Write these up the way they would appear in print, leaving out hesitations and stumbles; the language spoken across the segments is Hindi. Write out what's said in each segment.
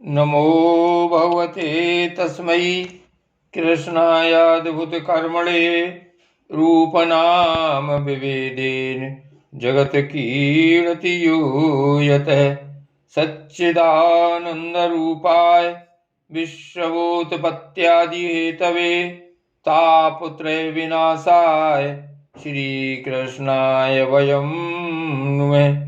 नमो भगवते तस्मै कृष्णायाद्भुतकर्मणे रूपनाम विभेदेन जगत्कीर्ति यूयतः सच्चिदानन्दरूपाय विश्वोत्पत्त्यादिहेतवे तापत्रय विनाशाय श्रीकृष्णाय वयं नुमः।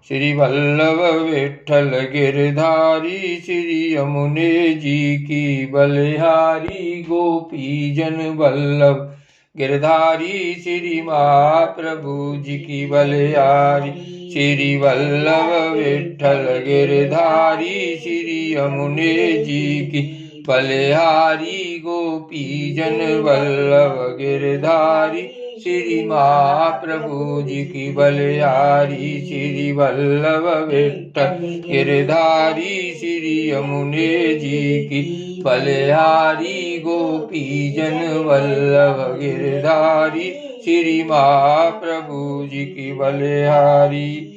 श्री वल्लभ विठ्ठल गिरधारी श्री यमुने जी की बलिहारी गोपी जन वल्लभ गिरधारी श्री महाप्रभु जी की बलिहारी श्री वल्लभ विठ्ठल गिरधारी श्री यमुने जी की बलिहारी गोपी जन वल्लभ गिरधारी श्री महाप्रभु जी की बलिहारी श्री वल्लभ विठ्ठल गिरधारी श्री यमुने जी की बलिहारी गोपी जन वल्लभ गिरधारी श्री महाप्रभु जी की बलिहारी।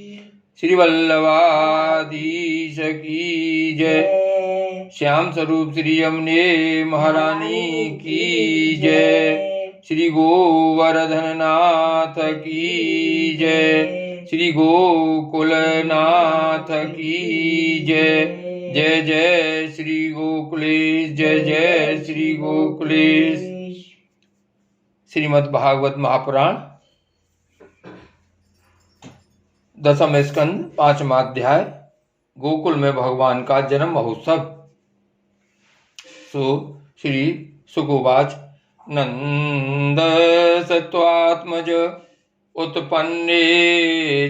श्री वल्लभाधीश की जय। श्याम स्वरूप श्री यमुने महारानी की जय। श्री गोवर्धननाथ की जय। श्री गोकुलनाथ की जय। जय जय श्री गोकुलेश, जय जय श्री गोकुलेश। श्रीमद् भागवत महापुराण दसम स्कंद पांचवा अध्याय गोकुल में भगवान का जन्म महोत्सव। श्री सुकोवाच नंद सत्वात्मज उत्पन्ने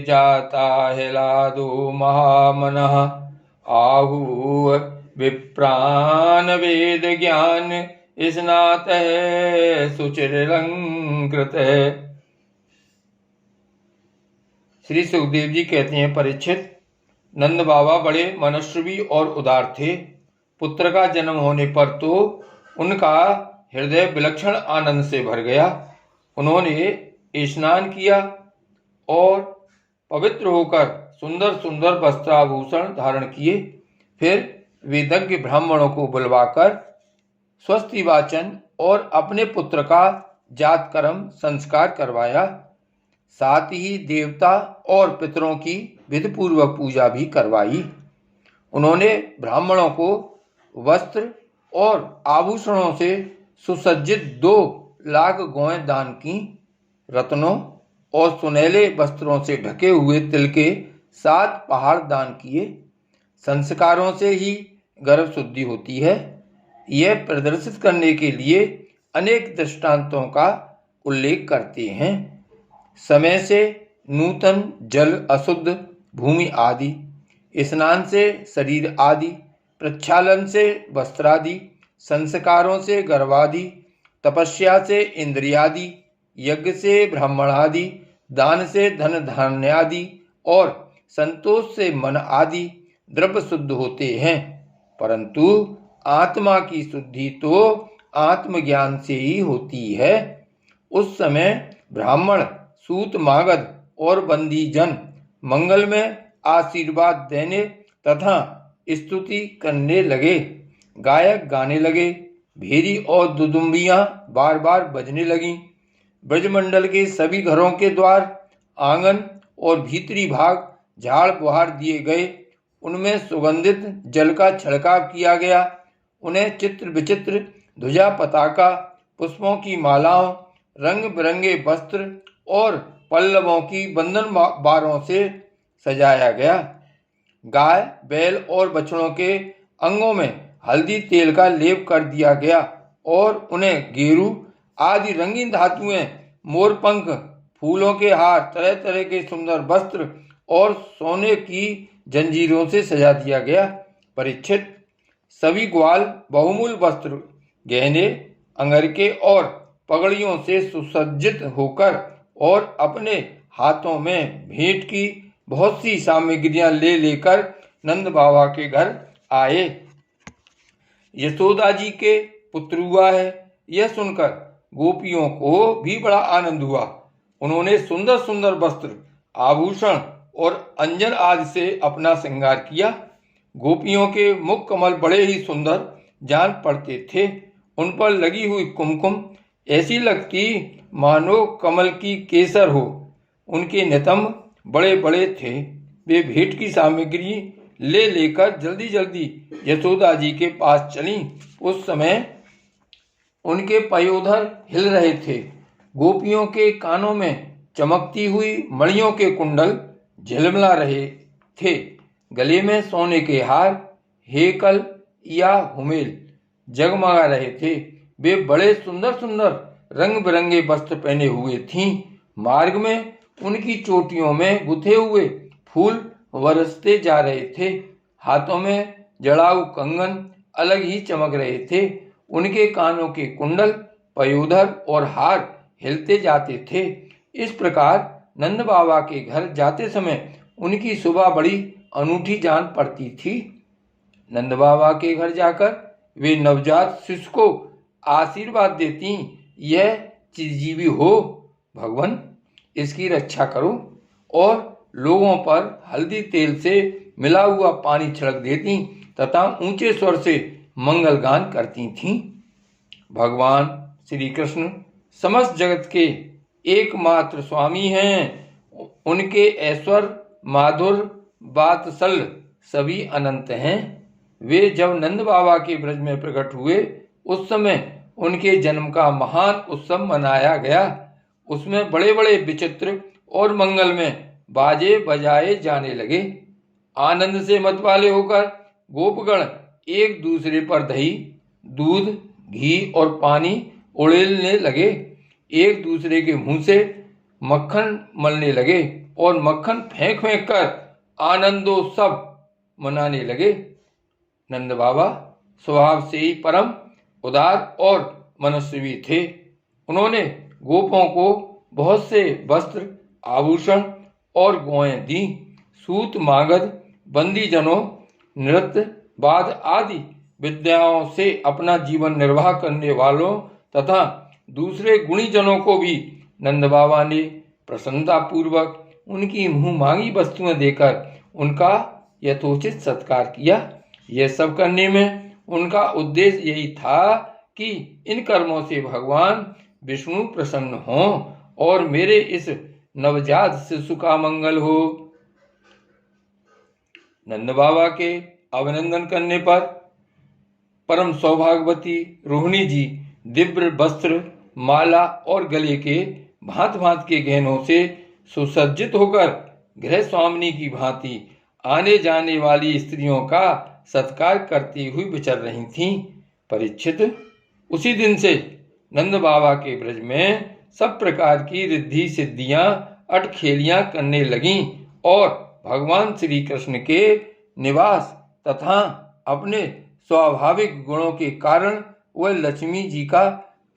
जाता हिलादो महामनः आहूः विप्रान वेद ज्ञान स्नातः सुचिरलंकृतः। श्री सुखदेव जी कहते हैं, परीक्षित, नंद बाबा बड़े मनस्वी और उदार थे। पुत्र का जन्म होने पर तो उनका हृदय विलक्षण आनंद से भर गया। उन्होंने स्नान किया और पवित्र होकर सुंदर सुंदर वस्त्राभूषण धारण किए। फिर वेदज्ञ ब्राह्मणों को बुलवाकर स्वस्ति वाचन और अपने पुत्र का जात कर्म संस्कार करवाया। साथ ही देवता और पितरों की विधिपूर्वक पूजा भी करवाई। उन्होंने ब्राह्मणों को वस्त्र और आभूषणों से सुसज्जित 2 लाख गौएं दान की। रत्नों और सुनहले वस्त्रों से ढके हुए तिल के 7 पहाड़ दान किए। संस्कारों से ही गर्भ शुद्धि होती है, यह प्रदर्शित करने के लिए अनेक दृष्टांतों का उल्लेख करते हैं। समय से नूतन जल अशुद्ध भूमि आदि, स्नान से शरीर आदि, प्रक्षालन से वस्त्रादि, संस्कारों से गर्भादि, तपस्या से इंद्रियादि, यज्ञ से ब्राह्मणादि, दान से धन धान्यादि और संतोष से मन आदि द्रव्य शुद्ध होते हैं। परंतु आत्मा की शुद्धि तो आत्मज्ञान से ही होती है। उस समय ब्राह्मण, सूत मागध और बंदी जन मंगल में आशीर्वाद देने तथा स्तुति करने लगे। गायक गाने लगे, भेरी और दुदुम्बियां बार बार बजने लगीं। ब्रजमंडल के सभी घरों के द्वार, आंगन और भीतरी भाग झाड़ बुहार दिए गए। उनमें सुगंधित जल का छिड़काव किया गया। उन्हें चित्र विचित्र ध्वजा पताका, पुष्पों की मालाओं, रंग बिरंगे वस्त्र और पल्लवों की बंधन बारों से सजाया गया। गाय, बैल और बछड़ों के अंगों में हल्दी तेल का लेप कर दिया गया और उन्हें गेरू आदि रंगीन धातुएं, मोरपंख, फूलों के हार, तरह तरह के सुंदर वस्त्र और सोने की जंजीरों से सजा दिया गया। परीक्षित, सभी ग्वाल बहुमूल्य वस्त्र, गहने, अंगरखे और पगड़ियों से सुसज्जित होकर और अपने हाथों में भेंट की बहुत सी सामग्रियां ले लेकर नंद बाबा के घर आए। यशोदा जी के पुत्र हुआ है, यह सुनकर गोपियों को भी बड़ा आनंद हुआ। उन्होंने सुंदर सुंदर वस्त्र, आभूषण और अंजन आदि से अपना श्रृंगार किया। गोपियों के मुख कमल बड़े ही सुंदर जान पड़ते थे। उन पर लगी हुई कुमकुम ऐसी लगती मानो कमल की केसर हो। उनके नितंब बड़े बड़े थे। वे भेंट की सामग्री ले लेकर जल्दी जल्दी यशोदा जी के पास चलीं। उस समय उनके पयोधर हिल रहे थे। गोपियों के कानों में चमकती हुई मणियों के कुंडल झिलमिला रहे थे। गले में सोने के हार, हेकल या हुमेल जगमगा रहे थे। वे बड़े सुंदर सुंदर रंग बिरंगे वस्त्र पहने हुए थीं। मार्ग में उनकी चोटियों में गुथे हुए फूल बरसते जा रहे थे। हाथों में जड़ाऊ कंगन अलग ही चमक रहे थे। उनके कानों के कुंडल, पयोधर और हार हिलते जाते थे। इस प्रकार नंद बाबा के घर जाते समय उनकी शोभा बड़ी अनूठी जान पड़ती थी। नंद बाबा के घर जाकर वे नवजात शिशु को आशीर्वाद देती, यह चिरजीवी हो भगवान, इसकी रक्षा करो, और लोगों पर हल्दी तेल से मिला हुआ पानी छिड़क देती तथा ऊंचे स्वर से मंगल गान करती थीं। भगवान श्री कृष्ण समस्त जगत के एकमात्र स्वामी हैं। उनके ऐश्वर्य, माधुर्य, वात्सल्य सभी अनंत हैं। वे जब नंद बाबा के ब्रज में प्रकट हुए उस समय उनके जन्म का महान उत्सव मनाया गया। उसमें बड़े बड़े विचित्र और मंगल में बाजे बजाए जाने लगे। आनंद से मतवाले होकर गोपगण एक दूसरे पर दही, दूध, घी और पानी उड़ेलने लगे। एक दूसरे के मुंह से मक्खन मलने लगे और मक्खन फेंक फेंक कर आनंदोत्सव मनाने लगे। नंद बाबा स्वभाव से ही परम उदार और मनस्वी थे। उन्होंने गोपों को बहुत से वस्त्र, आभूषण और गौएं दी। सूत, मागध, बंदीजनों, नृत्य, वाद आदि विद्याओं से अपना जीवन निर्वाह करने वालों तथा दूसरे गुणीजनों को भी नंद बाबा ने प्रसन्नतापूर्वक उनकी मुंह मांगी वस्तुएं देकर उनका यथोचित सत्कार किया। यह सब करने में उनका उद्देश्य यही था कि इन कर्मों से भगवान विष्णु प्रसन्न हों और मेरे इस नवजात शिशु का मंगल हो। नंद बाबा के अभिनंदन करने पर परम सौभाग्यवती रोहिणी जी दिव्य वस्त्र, माला और गले के भांत भांत के गहनों से सुसज्जित होकर गृह स्वामिनी की भांति आने जाने वाली स्त्रियों का सत्कार करती हुई विचर रही थीं। परीक्षित, उसी दिन से नंद बाबा के ब्रज में सब प्रकार की रिद्धि सिद्धियां, अटखेलियां करने लगीं और भगवान श्री कृष्ण के निवास तथा अपने स्वाभाविक गुणों के कारण वह लक्ष्मी जी का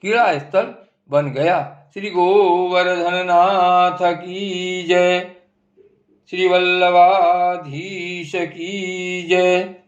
क्रीड़ा स्थल बन गया। श्री गोवर्धन नाथ की जय। श्री वल्लभाधीश की जय।